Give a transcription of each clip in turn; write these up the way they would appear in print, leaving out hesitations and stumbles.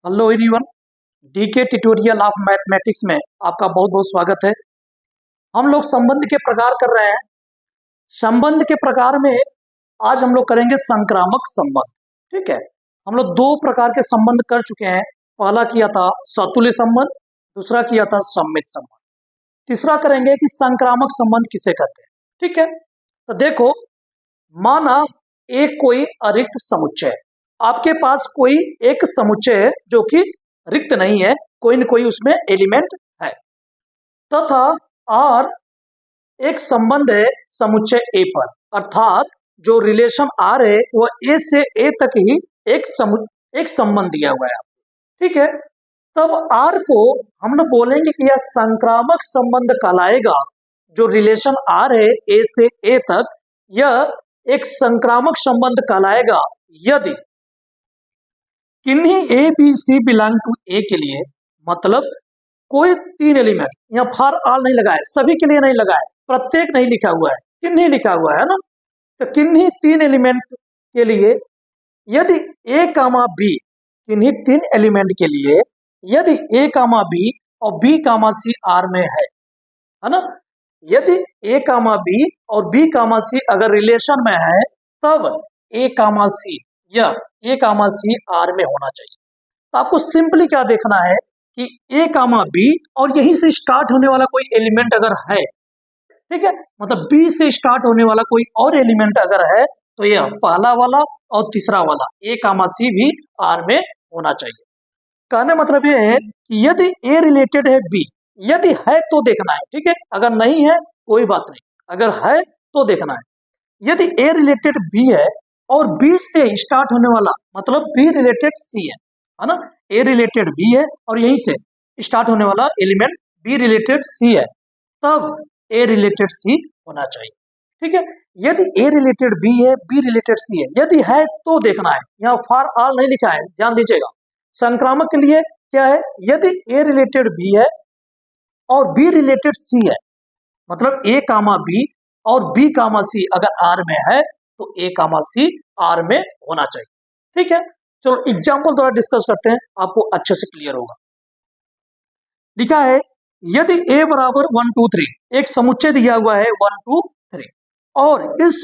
Hello everyone, DK tutorial of mathematics में आपका बहुत बहुत स्वागत है। हम लोग संबंध के प्रकार कर रहे हैं। संबंध के प्रकार में आज हम लोग करेंगे संक्रामक संबंध। ठीक है, हम लोग दो प्रकार के संबंध कर चुके हैं। पहला किया था सतुल्य संबंध, दूसरा किया था सम्मित संबंध। तीसरा करेंगे कि संक्रामक संबंध किसे कहते हैं। ठीक है, तो देखो, माना एक कोई अरिक्त समुच्चय है। आपके पास कोई एक समुच्चय है जो कि रिक्त नहीं है, कोई न कोई उसमें एलिमेंट है, तथा और एक संबंध है समुच्चय ए पर, अर्थात जो रिलेशन आर है वह ए से ए तक ही एक संबंध दिया हुआ है। ठीक है, तब आर को हम लोग बोलेंगे कि यह संक्रामक संबंध कहलाएगा। जो रिलेशन आर है ए से ए तक, यह एक संक्रामक संबंध कहलाएगा यदि किन्हीं A B C belong to A के लिए, मतलब कोई तीन एलिमेंट, यहाँ फॉर ऑल नहीं लगा है, सभी के लिए नहीं लगा है, प्रत्येक नहीं लिखा हुआ है, किन्हीं लिखा हुआ है ना। तो किन्हीं तीन एलिमेंट के लिए यदि ए कामा बी, किन्हीं तीन एलिमेंट के लिए यदि ए कामा बी और बी कामा सी आर में है ना। यदि ए कामा बी और बी कामा सी अगर रिलेशन में है, तब ए कामा सी या ए कामा सी आर में होना चाहिए। तो आपको सिंपली क्या देखना है कि ए कामा बी और यहीं से स्टार्ट होने वाला कोई एलिमेंट अगर है, ठीक है, मतलब बी से स्टार्ट होने वाला कोई और एलिमेंट अगर है, तो यह पहला वाला और तीसरा वाला ए कामा सी भी आर में होना चाहिए। कहने मतलब यह है कि यदि ए रिलेटेड है बी, यदि है तो देखना है, ठीक है, अगर नहीं है कोई बात नहीं, अगर है तो देखना है। यदि ए रिलेटेड बी है और बी से स्टार्ट होने वाला, मतलब बी रिलेटेड सी है ना, ए रिलेटेड बी है और यहीं से स्टार्ट होने वाला एलिमेंट बी रिलेटेड सी है, तब ए रिलेटेड सी होना चाहिए। ठीक है, यदि ए रिलेटेड बी है, बी रिलेटेड सी है, यदि है तो देखना है, यहाँ फॉर ऑल नहीं लिखा है, ध्यान दीजिएगा। संक्रामक के लिए क्या है, यदि ए रिलेटेड बी है और बी रिलेटेड सी है, मतलब ए कामा बी और बी कामा सी अगर आर में है, तो ए कामा सी आर में होना चाहिए। ठीक है, चलो एग्जाम्पल थोड़ा डिस्कस करते हैं, आपको अच्छे से क्लियर होगा। लिखा है यदि ए बराबर 1 2 3, एक समुच्चय दिया हुआ है 1 2 3, और इस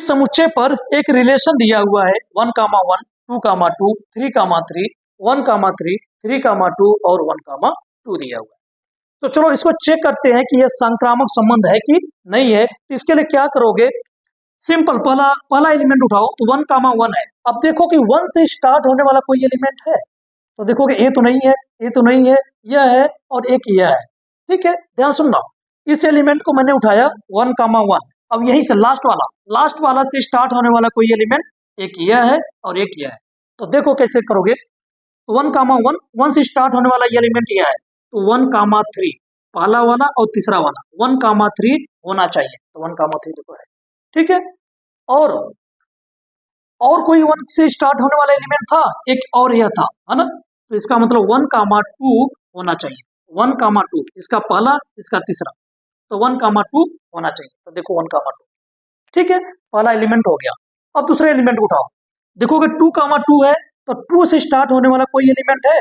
समुच्चय पर एक रिलेशन दिया हुआ है 1 कामा 1 2 कामा 2 3 कामा 3 1 कामा 3 3 कामा 2 और 1 कामा 2 दिया हुआ है। तो चलो इसको चेक करते हैं कि यह संक्रामक संबंध है कि नहीं है। तो इसके लिए क्या करोगे, सिंपल, पहला एलिमेंट उठाओ तो 1 कामा 1 है। अब देखो कि 1 से स्टार्ट होने वाला कोई एलिमेंट है, तो देखोगे ए तो नहीं है, ए तो नहीं है, यह है और एक यह है। ठीक है, ध्यान सुनना, इस एलिमेंट को मैंने उठाया 1 कामा 1। अब यहीं से लास्ट वाला से स्टार्ट होने वाला कोई एलिमेंट, एक यह है और एक यह है। तो देखो कैसे करोगे, तो 1 कामा 1, 1 से स्टार्ट होने वाला एलिमेंट यह है, तो 1 कामा 3 पहला वाला और तीसरा वाला 1 कामा 3 होना चाहिए, तो 1 कामा 3 देखो है। ठीक है, और कोई 1 से स्टार्ट होने वाला एलिमेंट था, एक और यह था, है ना, तो इसका मतलब 1 कामा 2 होना चाहिए, 1 कामा 2, इसका पहला इसका तीसरा, तो 1 कामा 2 होना चाहिए, तो देखो 1 कामा 2। ठीक है, पहला एलिमेंट हो गया। अब दूसरे एलिमेंट उठाओ, देखोगे 2 कामा 2 है, तो 2 से स्टार्ट होने वाला कोई एलिमेंट है,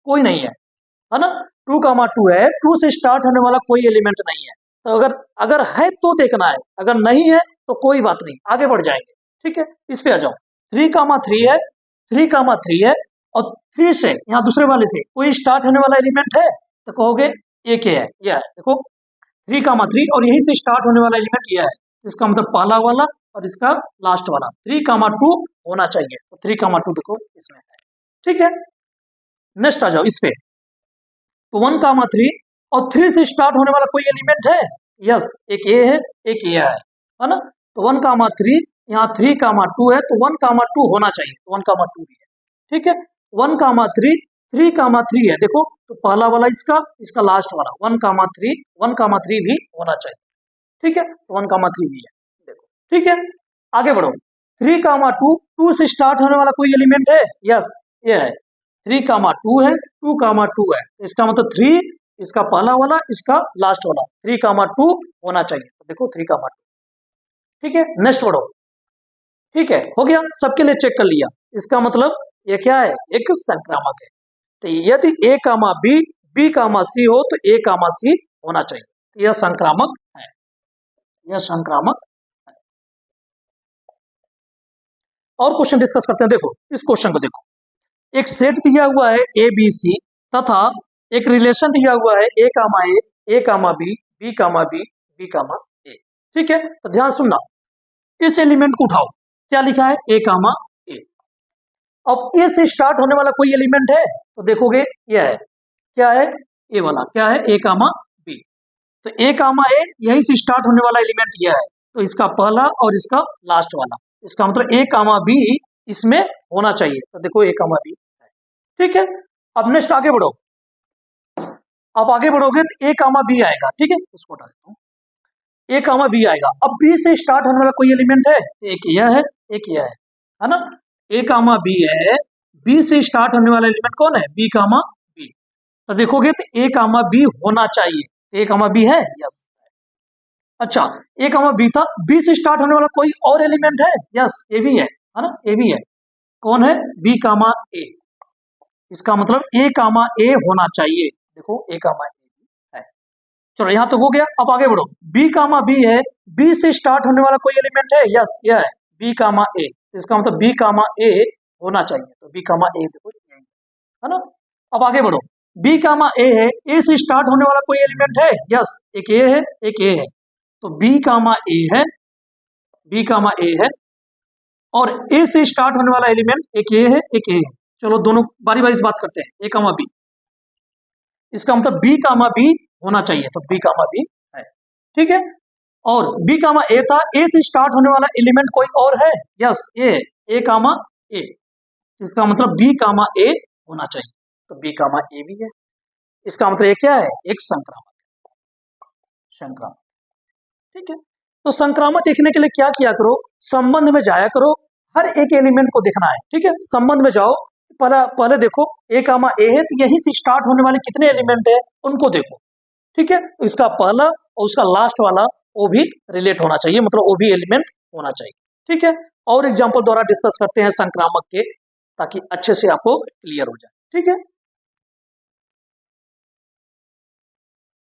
कोई नहीं है ना, 2 कामा 2 है, 2 से स्टार्ट होने वाला कोई एलिमेंट नहीं है। तो अगर है तो देखना है, अगर नहीं है तो कोई बात नहीं, आगे बढ़ जाएंगे। ठीक है, इस पे आ जाओ, 3 कामा 3 है, 3 कामा 3 है और 3 से यहाँ दूसरे वाले से कोई स्टार्ट होने वाला एलिमेंट है, तो कहोगे एक है, यह है, देखो 3 कामा 3 और यहीं से स्टार्ट होने वाला एलिमेंट यह है, इसका मतलब पहला वाला और इसका लास्ट वाला 3 कामा 2 होना चाहिए, तो 3 कामा 2 देखो इसमें है। ठीक है, नेक्स्ट आ जाओ इस पे, तो 1 कामा 3 और 3 से स्टार्ट होने वाला कोई एलिमेंट है, यस, एक ए है एक ये है ना, तो 1 कामा 3, यहाँ 3 कामा 2 है, तो 1 कामा 2 होना चाहिए, तो 1 कामा 2 भी है। ठीक है, 1 कामा 3 3 कामा 3 है, देखो तो पहला वाला इसका लास्ट वाला 1 कामा 3 1 कामा 3 भी होना चाहिए। ठीक है, तो 1 कामा 3 भी है, देखो। ठीक है, आगे बढ़ो, 3 कामा 2, 2 से स्टार्ट होने वाला कोई एलिमेंट है, यस, ये है, 3 कामा 2 है, 2 कामा 2 है, इसका मतलब 3, इसका पहला वाला इसका लास्ट वाला 3 कामा 2 होना चाहिए, तो देखो 3 कामा 2। ठीक है, नेक्स्ट बढ़ो। ठीक है, हो गया, सबके लिए चेक कर लिया, इसका मतलब ये क्या है, एक संक्रामक है। तो यदि A comma B, B comma सी हो तो ए कामा सी होना चाहिए। तो यह संक्रामक है, यह संक्रामक है। और क्वेश्चन डिस्कस करते हैं। देखो इस क्वेश्चन को देखो, एक सेट दिया हुआ है ए बी सी तथा एक रिलेशन दिया हुआ है ए कामा बी, बी कामा बी, बी कामा ए। ठीक है, तो ध्यान सुनना, इस एलिमेंट को उठाओ, क्या लिखा है, ए कामा ए। अब ए से स्टार्ट होने वाला कोई एलिमेंट है तो देखोगे यह है, क्या है, ए वाला, क्या है, ए कामा बी। तो ए कामा ए यही से स्टार्ट होने वाला एलिमेंट यह है, तो इसका पहला और इसका लास्ट वाला, इसका मतलब ए कामा बी इसमें होना चाहिए। तो देखो ए कामा बी है। ठीक है, अब नेक्स्ट आगे बढ़ो, अब आगे बढ़ोगे तो ए कामा बी आएगा। ठीक है, उसको हटा देता हूँ, ए कामा बी आएगा। अब बी से स्टार्ट होने वाला कोई एलिमेंट है, एक यह है, एक यह है ना, ए कामा बी है, बी से स्टार्ट होने वाला एलिमेंट कौन है, बी कामा बी। तो देखोगे तो ए कामा बी होना चाहिए, ए कामा बी है, यस। अच्छा, ए कामा बी था, बी से स्टार्ट होने वाला कोई और एलिमेंट है, यस, ए भी है ना, ए भी है, कौन है, बी कामा ए। इसका मतलब ए कामा ए होना चाहिए। देखो ए कामा ए है। चलो यहां तो हो गया, अब आगे बढ़ो, बी कामा बी है, बी से स्टार्ट होने वाला कोई एलिमेंट है, यस, यह है बी कामा ए। इसका मतलब बी कामा ए होना चाहिए, तो बी कामा ए देखो है ना। अब आगे बढ़ो, बी कामा ए है, ए से स्टार्ट होने वाला कोई एलिमेंट है, यस, एक ए है, एक ए है, तो बी कामा ए है, बी कामा ए है, और ए से स्टार्ट होने वाला एलिमेंट एक ए है, एक ए है। चलो दोनों बारी बारी से बात करते हैं, ए कामा बी, इसका मतलब बी कामा बी होना चाहिए, तो बी कामा बी है। ठीक है, और बी कामा ए था, ए से स्टार्ट होने वाला एलिमेंट कोई और है, यस, ए कामा ए, इसका मतलब बी कामा ए होना चाहिए, तो बी कामा ए भी है। इसका मतलब ये क्या है, एक संक्रामक, संक्रामक। ठीक है, तो संक्रामक देखने के लिए क्या किया करो, संबंध में जाया करो, हर एक एलिमेंट को देखना है। ठीक है, संबंध में जाओ, पहले देखो ए कामा ए है, तो यही से स्टार्ट होने वाले कितने एलिमेंट है उनको देखो। ठीक है, तो इसका पहला और उसका लास्ट वाला वो भी रिलेट होना चाहिए, मतलब वो भी एलिमेंट होना चाहिए। ठीक है, और एग्जांपल द्वारा डिस्कस करते हैं संक्रामक के, ताकि अच्छे से आपको क्लियर हो जाए। ठीक है,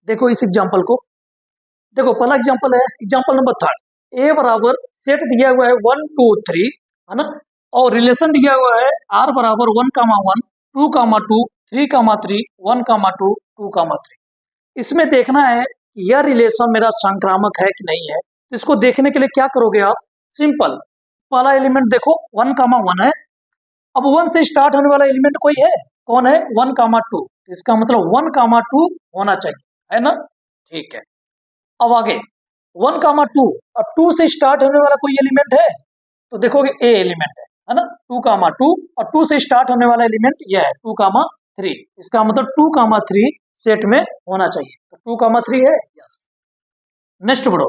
देखो इस एग्जांपल को देखो, पहला एग्जांपल है एग्जांपल नंबर 3, ए बराबर सेट दिया हुआ है 1 2 3 है ना, और रिलेशन दिया हुआ है आर बराबर 1 कामा 1 2 कामा 2 3 कामा 3 1 कामा 2 2 कामा 3। इसमें देखना है यह रिलेशन मेरा संक्रामक है कि नहीं है। तो इसको देखने के लिए क्या करोगे आप, सिंपल, पहला एलिमेंट देखो 1 कामा 1 है, अब 1 से स्टार्ट होने वाला एलिमेंट कोई है, कौन है, 1 कामा 2, इसका मतलब 1 कामा 2 होना चाहिए, है ना। ठीक है, अब आगे 1 कामा 2, अब 2 से स्टार्ट होने वाला कोई एलिमेंट है, तो देखोगे ए एलिमेंट है ना, 2 कामा 2, और 2 से स्टार्ट होने वाला एलिमेंट यह है 2 कामा 3, इसका मतलब 2 कामा 3 सेट में होना चाहिए, तो 2 कामा 3 है, यस। नेक्स्ट बढ़ो,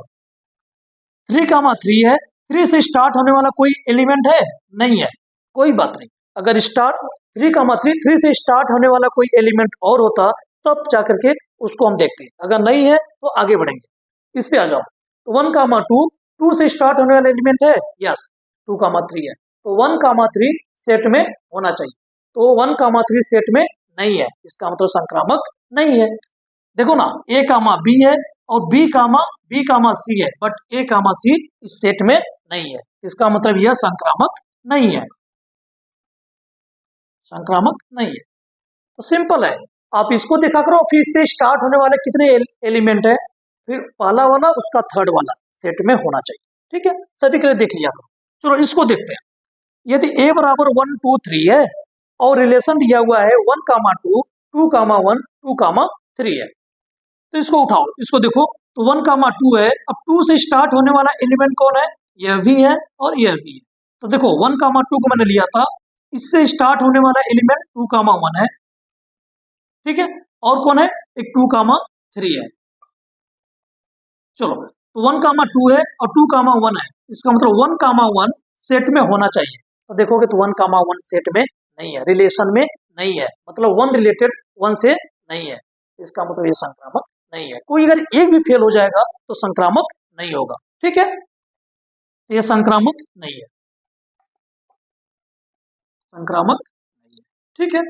3 कामा 3 है, 3 से स्टार्ट होने वाला कोई एलिमेंट है, नहीं है, कोई बात नहीं, अगर स्टार्ट 3 कामा 3 से स्टार्ट होने वाला कोई एलिमेंट और होता तब जाकर के उसको हम देखते हैं, अगर नहीं है तो आगे बढ़ेंगे। इस पे आ जाओ, तो 1 कामा 2 से स्टार्ट होने वाला एलिमेंट है, यस, 2 कामा 3 है, तो 1 कामा 3 सेट में होना चाहिए, तो 1 कामा 3 सेट में नहीं है, इसका मतलब संक्रामक नहीं है। देखो ना, ए कामा बी है और बी कामा सी है, बट ए कामा सी इस सेट में नहीं है, इसका मतलब यह संक्रामक नहीं है, संक्रामक नहीं है। तो सिंपल है, आप इसको देखा करो, फिर इससे स्टार्ट होने वाले कितने एलिमेंट है, फिर पहला वाला उसका थर्ड वाला सेट में होना चाहिए। ठीक है, सभी के लिए देख लिया करो। चलो इसको देखते हैं, यदि ए बराबर 1 2 3 है और रिलेशन दिया हुआ है 1 कामा 2 2 कामा 1 2 कामा 3 है, तो इसको उठाओ, इसको देखो, तो 1 कामा 2 है, अब 2 से स्टार्ट होने वाला एलिमेंट कौन है, यह भी है और यह भी है। तो देखो 1 कामा 2 को मैंने लिया था, इससे स्टार्ट होने वाला एलिमेंट 2 कामा 1 है। ठीक है, और कौन है, एक 2 कामा 3 है। चलो, तो 1 कामा 2 है और 2 कामा 1 है, इसका मतलब 1 कामा 1 सेट में होना चाहिए, तो देखोगे तो 1 कामा 1 सेट में नहीं है, रिलेशन में नहीं है, मतलब 1 रिलेटेड 1 से नहीं है, इसका मतलब ये संक्रामक नहीं है। कोई अगर एक भी फेल हो जाएगा तो संक्रामक नहीं होगा। ठीक है, तो ये संक्रामक नहीं है, संक्रामक ठीक है,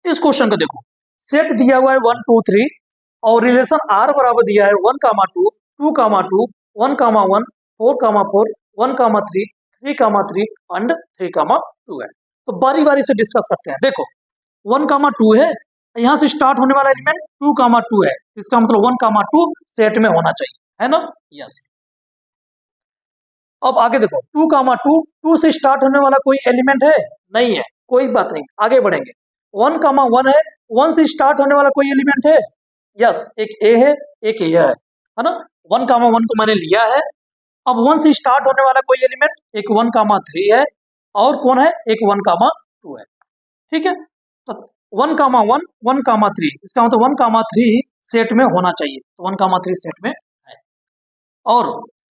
इस क्वेश्चन को देखो, सेट दिया हुआ है 1 2 3 और रिलेशन आर बराबर दिया है 1 2 2 2 1 1 4 4 1 3 3 3 एंड 3 2 है। तो बारी बारी से डिस्कस करते हैं। देखो 1 2 है, यहाँ से स्टार्ट होने वाला एलिमेंट 2 2 है, इसका मतलब 1 2 सेट में होना चाहिए, है ना? यस। अब आगे देखो 2 2 2 से स्टार्ट होने वाला कोई एलिमेंट है? नहीं है, कोई बात नहीं, आगे बढ़ेंगे। 1 1 है, 1 से स्टार्ट होने वाला कोई एलिमेंट है? यस, एक ए है, एक ए है ना? 1 1 को मैंने लिया है। अब 1 से स्टार्ट होने वाला कोई एलिमेंट, एक 1 3 है और कौन है? एक 1 2 है। ठीक है, तो 1 1 1 3, इसका मतलब 1 3 सेट में होना चाहिए, तो 1 3 सेट में है। और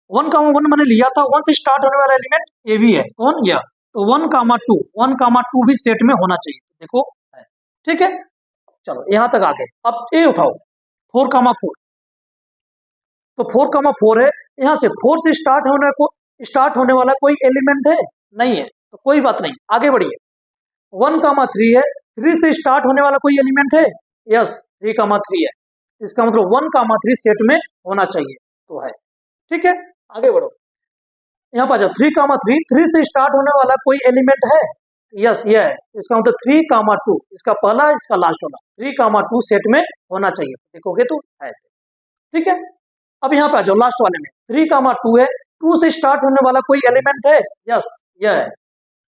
1 1 मैंने लिया था, 1 से स्टार्ट होने वाला एलिमेंट ए भी है, कौन? यह। तो 1 2 भी सेट में होना चाहिए, देखो है। ठीक है, चलो यहाँ तक आगे। अब ए उठाओ, 4 4, तो 4 4 है, यहाँ से 4 से स्टार्ट होने वाला कोई एलिमेंट है? नहीं है, तो कोई बात नहीं, आगे बढ़िए। 1 3 है, 3 से स्टार्ट होने वाला कोई एलिमेंट है? यस, 3 3 है, इसका मतलब 1 3 सेट में होना चाहिए, तो है। ठीक है, आगे बढ़ो, यहाँ पर आ जाओ। 3 3 से स्टार्ट होने वाला कोई एलिमेंट है? यस, ये है, इसका मतलब 3 2, इसका पहला, इसका लास्ट होना, 3 2 सेट में होना चाहिए, देखोगे तो है। ठीक है, अब यहाँ पे आ जाओ लास्ट वाले में, 3 2 है, 2 से स्टार्ट होने वाला कोई एलिमेंट है? यस, यह है,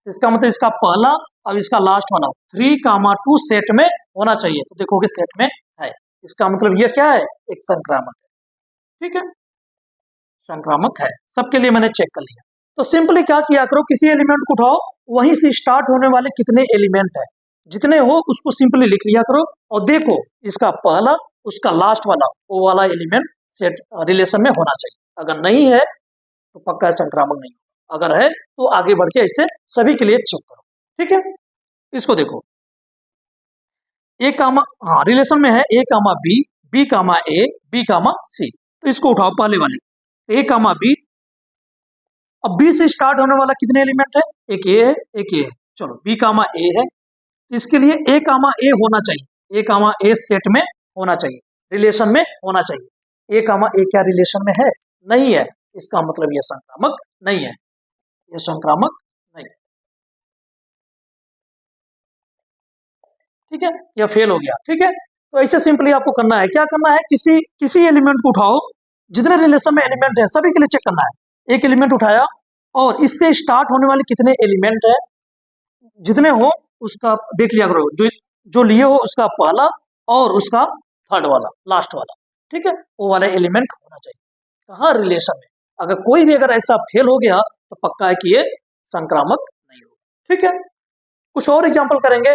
इसका मतलब इसका पहला और इसका लास्ट वाला 3 2 सेट में होना चाहिए, तो देखोगे सेट में है, इसका मतलब ये क्या है? एक संक्रामक है। ठीक है, संक्रामक है, सबके लिए मैंने चेक कर लिया। तो सिंपली क्या किया करो, किसी एलिमेंट को उठाओ, वहीं से स्टार्ट होने वाले कितने एलिमेंट है, जितने हो उसको सिंपली लिख लिया करो, और देखो इसका पहला, उसका लास्ट वाला, वो वाला एलिमेंट सेट रिलेशन में होना चाहिए। अगर नहीं है तो पक्का संक्रामक नहीं होगा, अगर है तो आगे बढ़ के इसे सभी के लिए चेक करो। ठीक है, इसको देखो, ए कामा, हाँ रिलेशन में है ए कामा बी, बी कामा ए, बी कामा सी, तो इसको उठाओ पहले वाले, ए कामा बी। अब बी से स्टार्ट होने वाला कितने एलिमेंट है? एक ए है, एक ए है, चलो बी कामा ए है, इसके लिए ए कामा ए होना चाहिए, ए कामा ए सेट में होना चाहिए, रिलेशन में होना चाहिए। ए कामा ए क्या रिलेशन में है? नहीं है, इसका मतलब यह संक्रामक नहीं है, यह संक्रामक नहीं है। ठीक है, यह फेल हो गया। ठीक है, तो ऐसे सिंपली आपको करना है, क्या करना है, किसी एलिमेंट को उठाओ, जितने रिलेशन में एलिमेंट है सभी के लिए चेक करना है। एक एलिमेंट उठाया और इससे स्टार्ट होने वाले कितने एलिमेंट है, जितने हो उसका देख लिया करो, जो लिए हो उसका पहला और उसका थर्ड वाला, लास्ट वाला, ठीक है, वो वाला एलिमेंट होना चाहिए। कहाँ? रिलेशन में। अगर कोई भी अगर ऐसा फेल हो गया तो पक्का है कि ये संक्रामक नहीं होगा। ठीक है, कुछ और एग्जाम्पल करेंगे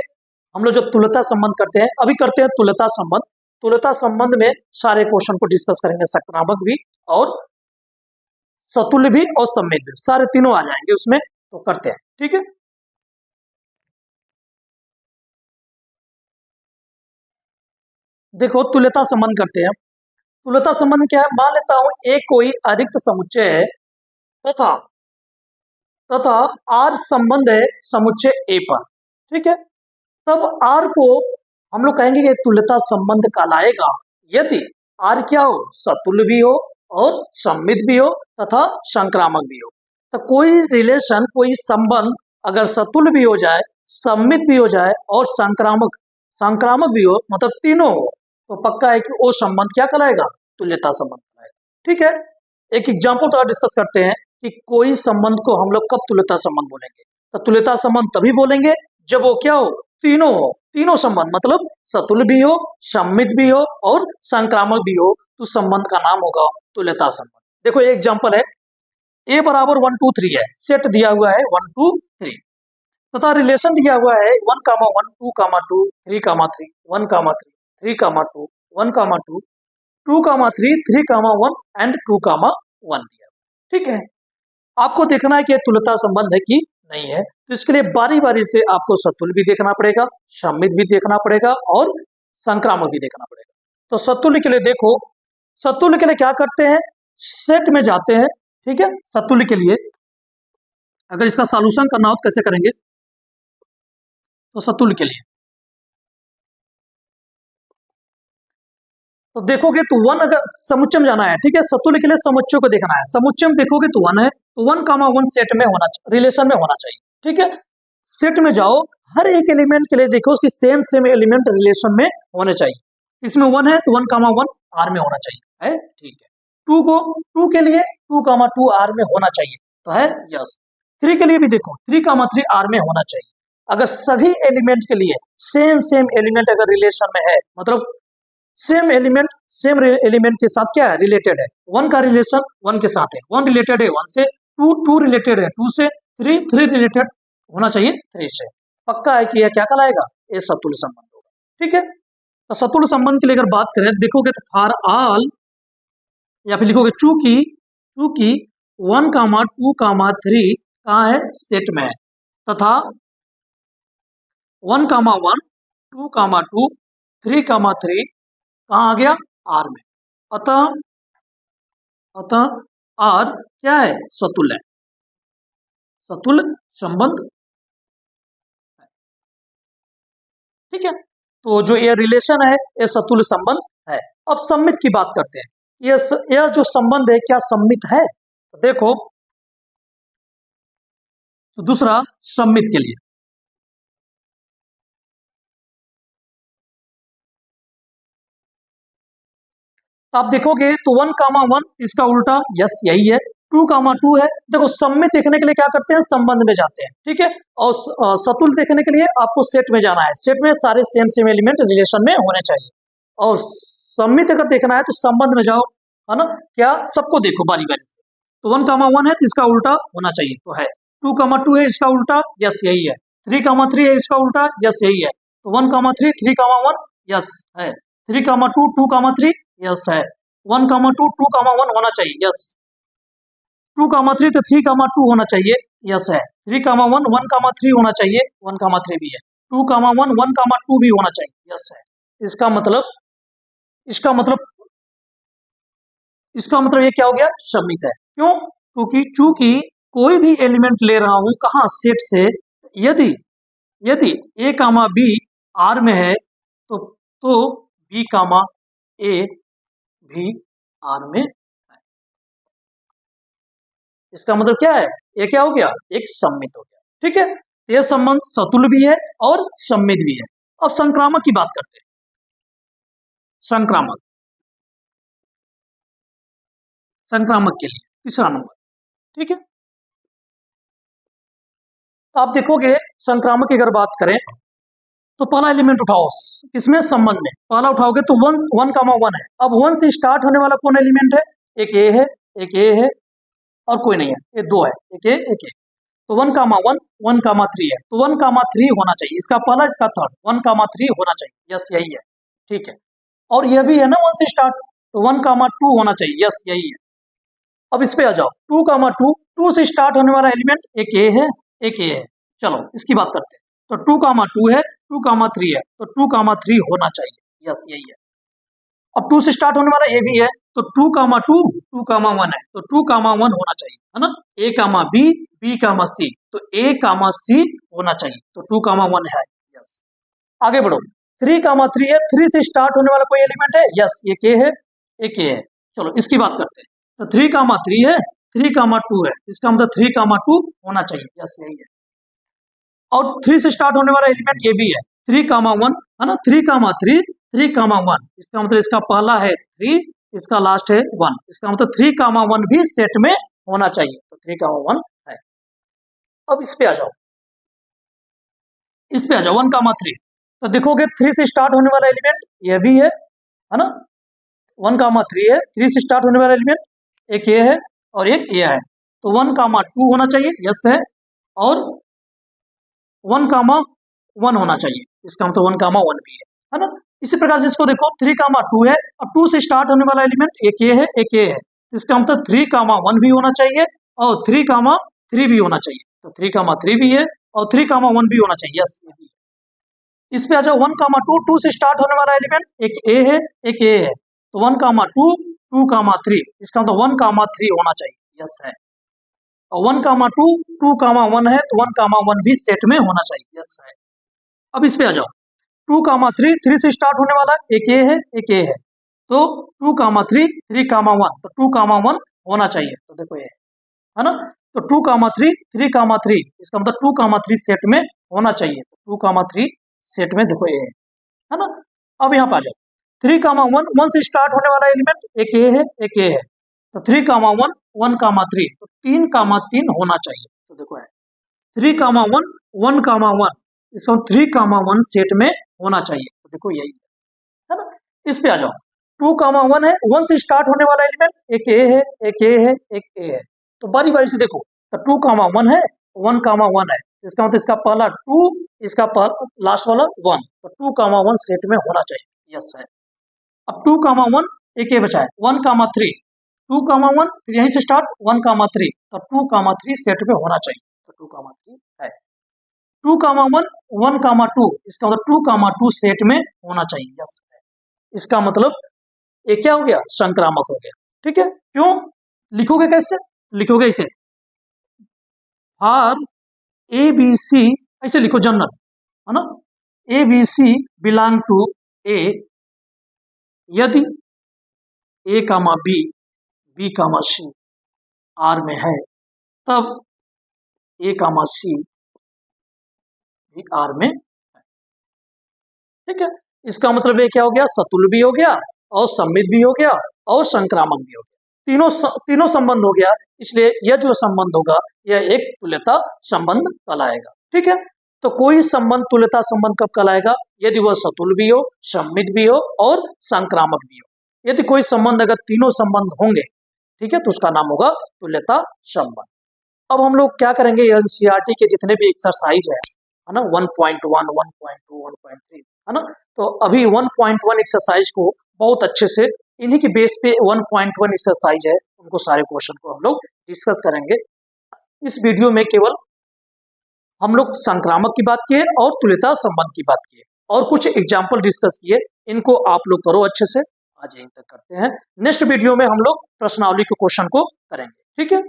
हम लोग। जब तुल्यता संबंध करते हैं, अभी करते हैं तुल्यता संबंध। तुल्यता संबंध में सारे क्वेश्चन को डिस्कस करेंगे, संक्रामक भी और सतुल्य भी और सम्मित भी, सारे तीनों आ जाएंगे उसमें, तो करते हैं। ठीक है, देखो तुल्यता संबंध करते हैं। तुल्यता संबंध क्या है? मान लेता हूं ए कोई अरिक्त समुच्चय है तथा तथा आर संबंध है समुच्चय ए पर। ठीक है, तब आर को हम लोग कहेंगे कि तुल्यता संबंध कहलाएगा यदि आर क्या हो? सतुल्य भी हो और सम्मित भी हो तथा संक्रामक भी हो। तो कोई रिलेशन, कोई संबंध अगर सतुल्य भी हो जाए, सम्मित भी हो जाए और संक्रामक संक्रामक भी हो, मतलब तीनों हो, तो पक्का है कि वो संबंध क्या कहलाएगा? तुल्यता संबंध कहलाएगा। ठीक है, एक एग्जाम्पल तो डिस्कस करते हैं कि कोई संबंध को हम लोग कब तुल्यता संबंध बोलेंगे। तो तुल्यता संबंध तभी बोलेंगे जब वो क्या हो? तीनों हो। तीनों संबंध मतलब सतुल्य भी हो, सम्मित भी हो और संक्रामक भी हो, तो संबंध का नाम होगा तुल्यता संबंध। देखो एक एग्जाम्पल है, ए बराबर 1 2 3 है, सेट दिया हुआ है 1 2 3 तथा रिलेशन दिया हुआ है 1 1 2 2 3 3 1 3 3 2 1 2 2 3 3 1 एंड 2 1 दिया। ठीक है, आपको देखना है कि तुल्यता संबंध है कि नहीं है, तो इसके लिए बारी बारी से आपको सतुल्य भी देखना पड़ेगा, सम्मित भी देखना पड़ेगा और संक्रामक भी देखना पड़ेगा। तो सतुल्य के लिए देखो, सतुल्य के लिए क्या करते हैं? सेट में जाते हैं। ठीक है, सतुल्य के लिए अगर इसका सॉल्यूशन करना हो तो कैसे करेंगे? तो सतुल्य के लिए तो देखोगे तो वन, अगर समुच्चय में जाना है, ठीक है, सतुल्य के लिए समुच्चय को देखना है। समुच्चय में देखोगे तो वन है, तो 1,1 सेट में होना, रिलेशन में होना चाहिए, ठीक है। सेट में जाओ, हर एक एलिमेंट के लिए देखो उसकी सेम सेम एलिमेंट रिलेशन में होने चाहिए। इसमें 1 है तो 1,1 आर में होना चाहिए, है, ठीक है। 2 के लिए 2,2 आर में होना चाहिए, तो है यस। 3 के लिए भी देखो 3,3 आर में होना चाहिए। अगर सभी एलिमेंट के लिए सेम सेम एलिमेंट अगर रिलेशन में है, मतलब सेम एलिमेंट के साथ क्या है, रिलेटेड है। 1 का रिलेशन 1 के साथ है, 1 रिलेटेड है 1 से, 2 रिलेटेड है 2 से, 3 रिलेटेड होना चाहिए 3 से। पक्का है कि यह क्या कहलाएगा, ये सतुल्य संबंध होगा, ठीक है। तो सतुल्य संबंध के लिए अगर बात करें, देखोगे तो फॉर ऑल, या फिर लिखोगे चूंकि 1, 2, 3 कहाँ है, सेट में है, तथा 1, 1, 2, 2, 3, 3 कहाँ आ गया, आर में। अतः आर क्या है, सतुल्य है, सतुल्य संबंध, ठीक है। तो जो ये रिलेशन है ये सतुल्य संबंध है। अब सम्मित की बात करते हैं। यह जो संबंध है क्या सम्मित है, तो देखो, तो दूसरा सम्मित के लिए आप देखोगे तो 1,1 इसका उल्टा, यस यही है। 2,2 है। देखो सम्मित देखने के लिए क्या करते हैं, संबंध में जाते हैं, ठीक है। और सतुल्य देखने के लिए आपको सेट में जाना है, सेट में सारे सेम सेम एलिमेंट रिलेशन में होने चाहिए। और सम्मित अगर देखना है तो संबंध में जाओ, है ना, क्या सबको देखो बारी बारी से। तो 1,1 है तो इसका उल्टा होना चाहिए, तो है। 2,2 है इसका उल्टा, यस यही है। 3,3 है इसका उल्टा, यस यही है। तो 1,3, 3,1 यस है। 3,2, 2,3 यस है। 1,2, 2,1 होना चाहिए, यस। 2,3 तो 3,2 होना चाहिए, यस है। 3,1 1,3 होना चाहिए, 1,3 भी है। 2,1 1,2 भी होना चाहिए, यस है। इसका मतलब इसका मतलब इसका मतलब ये क्या हो गया, सम्मित है। क्यों, क्योंकि चूंकि कोई भी एलिमेंट ले रहा हूं कहाँ, सेट से, यदि यदि ए कामा बी आर में है तो बी कामा ए भी आर में है। इसका मतलब क्या है, ये क्या हो गया, एक सम्मित हो गया, ठीक है। यह संबंध सतुल्य भी है और सम्मित भी है। अब संक्रामक की बात करते हैं। संक्रामक के लिए तीसरा नंबर, ठीक है। तो आप देखोगे संक्रामक की अगर बात करें तो पहला एलिमेंट उठाओ, किसमें, संबंध में पहला उठाओगे तो 1,1 है। अब 1 से स्टार्ट होने वाला कौन एलिमेंट है, एक ए है, एक ए है और कोई नहीं है, ये 2 है, एक ए एक ए। तो 1,1 1,3 है, तो 1,3 होना चाहिए, इसका पहला इसका थर्ड, 1,3 होना चाहिए, यस यही है, ठीक है। और यह भी है ना 1 से स्टार्ट, तो 1,2 होना चाहिए, यस यही है। अब इस पे आ जाओ, 2,2, 2 से स्टार्ट होने वाला एलिमेंट एक ए है, एक ए है। चलो इसकी बात करते हैं। तो 2,2 है, 2,3 है, तो 2,3 होना चाहिए, यस यही है। अब 2 से स्टार्ट होने वाला ए भी है, तो 2,2 2,1 है, तो 2,1 होना चाहिए, है ना। ए कामा बी, बी कामा सी, तो ए कामा सी होना चाहिए, तो 2,1 है, यस। आगे बढ़ो, 3,3 है, 3 से स्टार्ट होने वाला कोई एलिमेंट है, यस ये के है, एक ए है। चलो इसकी बात करते हैं। तो 3,3 है, 3,2 है, इसका मतलब 3,2 होना चाहिए, यस यही है। और 3 से स्टार्ट होने वाला एलिमेंट ये भी है, 3,1 है ना, 3,3 3,1, इसका मतलब इसका पहला है 3, इसका लास्ट है 1, इसका मतलब 3,1 भी सेट में होना चाहिए, तो 3,1 है। अब इस पे आ जाओ, 1,3। तो देखोगे 3 से स्टार्ट होने वाला एलिमेंट ये भी है ना, 1,3 है, 3 से स्टार्ट होने वाला एलिमेंट एक ये है और एक ये है, तो 1,2 होना चाहिए, यस है। और 1,1 होना चाहिए, इसका मतलब 1,1 भी है ना। इसी प्रकार से इसको देखो, 3,2 है और 2 से स्टार्ट होने वाला एलिमेंट एक ये है, एक ये है, इसका मतलब 3,1 भी होना चाहिए और 3,3 भी होना चाहिए, तो 3,3 भी है और 3,1 भी होना चाहिए, यस ये भी है। इस पे आ जाओ, 1,2, 2 से स्टार्ट होने वाला एलिमेंट एक ए है, एक ए है, तो 1,2 2,3, इसका मतलब 1,3 होना चाहिए, यस है। और 1,2 2,1 है, तो 1,1 भी सेट में होना चाहिए, यस है। अब इस पे आ जाओ, 2,3, 3 से स्टार्ट होने वाला है, एक ये है एक ये है, तो 2,3, 3,1, तो 2,1 होना चाहिए, तो देखो ये है ना, तो 2,3, 3,3, इसका मतलब 2,3 सेट में होना चाहिए, 2,3 सेट में देखो ये है ना। अब यहाँ पर आ जाओ, 3,1, 1 से स्टार्ट होने वाला एलिमेंट एक ये है एक ये है, तो 3,1, 1,3, तो 3,3 होना चाहिए, तो देखो है 3,1, 1,1, इसको 3,1 सेट में होना चाहिए, तो देखो यही है ना। इस पे आ जाओ, 2,1 है, 1 से स्टार्ट होने वाला एलिमेंट एक ए है एक ए है एक ए है, तो बारी बारी से देखो, तो 2,1 है 1,1 है, इसका मतलब इसका पहला 2, इसका लास्ट वाला 1, तो 2,1 सेट में होना चाहिए, यस है। अब 2,1 एक ए बचा है, 1,3, 2,1 फिर यहीं से स्टार्ट 1,3, तो 2,3 सेट में होना चाहिए, तो 2,3 है। 2,1, 1,2, इसका मतलब 2,2 सेट में होना चाहिए, यस है। इसका मतलब ये क्या हो गया, संक्रामक हो गया, ठीक है। क्यों लिखोगे, कैसे लिखोगे, इसे आर ए बी सी ऐसे लिखो, जनरल है ना, A B C belong to A, यदि A comma B, B comma C R में है, तब ए कामा सी भी आर में है, ठीक है। इसका मतलब ये क्या हो गया, सतुल्य भी हो गया और सम्मित भी हो गया और संक्रामक भी हो गया, तीनों संबंध हो गया, इसलिए यह जो संबंध होगा यह एक तुल्यता संबंध कहलाएगा, ठीक है। तो कोई संबंध तुल्यता संबंध कब कहलाएगा, यदि वह सतुल्य भी हो, सम्मित भी हो और संक्रामक भी हो। यदि कोई संबंध, अगर तीनों संबंध होंगे, ठीक है, तो उसका नाम होगा तुल्यता संबंध। अब हम लोग क्या करेंगे, एनसीईआरटी के जितने भी एक्सरसाइज है ना, 1.1, 1.2, 1.3 है ना, तो अभी 1.1 एक्सरसाइज को बहुत अच्छे से, इन्हीं के बेस पे 1.1 एक्सरसाइज है, उनको सारे क्वेश्चन को हम लोग डिस्कस करेंगे। इस वीडियो में केवल हम लोग संक्रामक की बात किए और तुल्यता संबंध की बात किए और कुछ एग्जाम्पल डिस्कस किए, इनको आप लोग करो अच्छे से। आज यहीं तक करते हैं, नेक्स्ट वीडियो में हम लोग प्रश्नावली के क्वेश्चन को करेंगे, ठीक है।